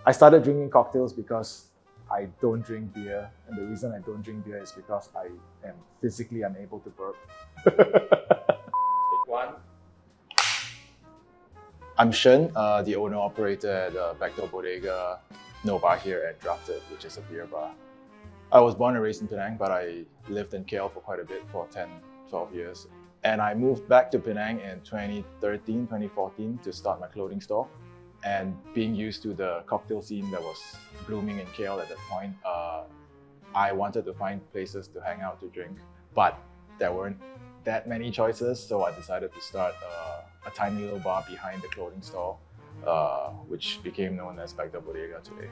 I started drinking cocktails because I don't drink beer. And the reason I don't drink beer is because I am physically unable to burp. One. I'm Shen, the owner-operator at Backdoor Bodega, no bar here at Drafted, which is a beer bar. I was born and raised in Penang, but I lived in KL for quite a bit, for 10, 12 years. And I moved back to Penang in 2013, 2014 to start my clothing store. And being used to the cocktail scene that was blooming in KL at that point, I wanted to find places to hang out to drink, but there weren't that many choices, so I decided to start a tiny little bar behind the clothing store, which became known as Backdoor Bodega today.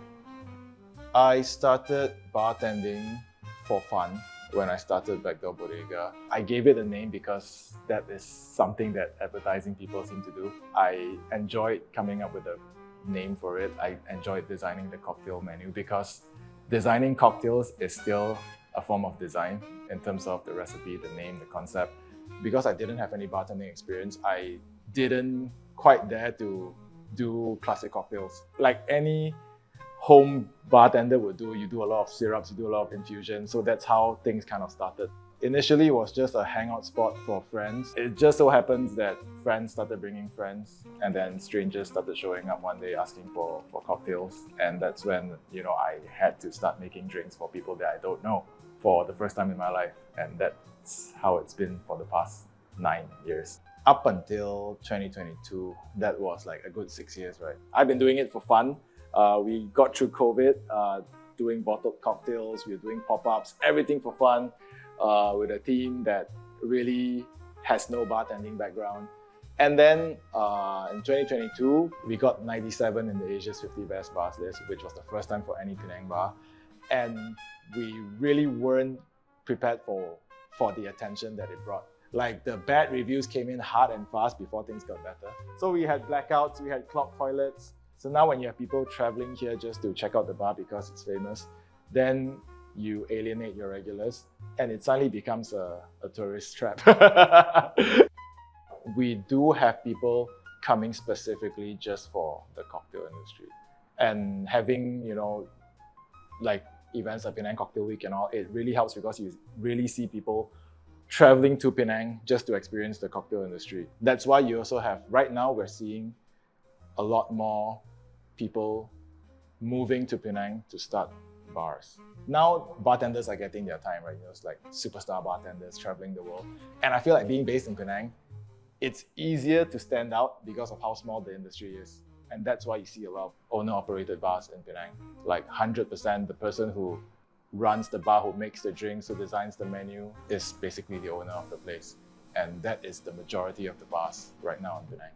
I started bartending for fun when I started Backdoor Bodega. I gave it a name because that is something that advertising people seem to do. I enjoyed coming up with a name for it. I enjoyed designing the cocktail menu because designing cocktails is still a form of design in terms of the recipe, the name, the concept. Because I didn't have any bartending experience, I didn't quite dare to do classic cocktails. Like any home bartender would do, you do a lot of syrups, you do a lot of infusion. So that's how things kind of started. Initially, it was just a hangout spot for friends. It just so happens that friends started bringing friends, and then strangers started showing up one day asking for cocktails. And that's when, I had to start making drinks for people that I don't know for the first time in my life. And that's how it's been for the past 9 years. Up until 2022, that was like a good 6 years, right? I've been doing it for fun. We got through COVID, doing bottled cocktails, we were doing pop-ups, everything for fun, with a team that really has no bartending background. And then in 2022, we got 97 in the Asia's 50 Best Bars list, which was the first time for any Penang bar. And we really weren't prepared for the attention that it brought. Like, the bad reviews came in hard and fast before things got better. So we had blackouts, we had clogged toilets. So now when you have people traveling here just to check out the bar because it's famous, then you alienate your regulars and it suddenly becomes a tourist trap. We do have people coming specifically just for the cocktail industry. And having, like events like Penang Cocktail Week and all, it really helps because you really see people traveling to Penang just to experience the cocktail industry. That's why you also have, right now we're seeing a lot more people moving to Penang to start bars. Now bartenders are getting their time, right? It's like superstar bartenders traveling the world. And I feel like being based in Penang, it's easier to stand out because of how small the industry is. And that's why you see a lot of owner-operated bars in Penang. Like 100%, the person who runs the bar, who makes the drinks, who designs the menu, is basically the owner of the place. And that is the majority of the bars right now in Penang.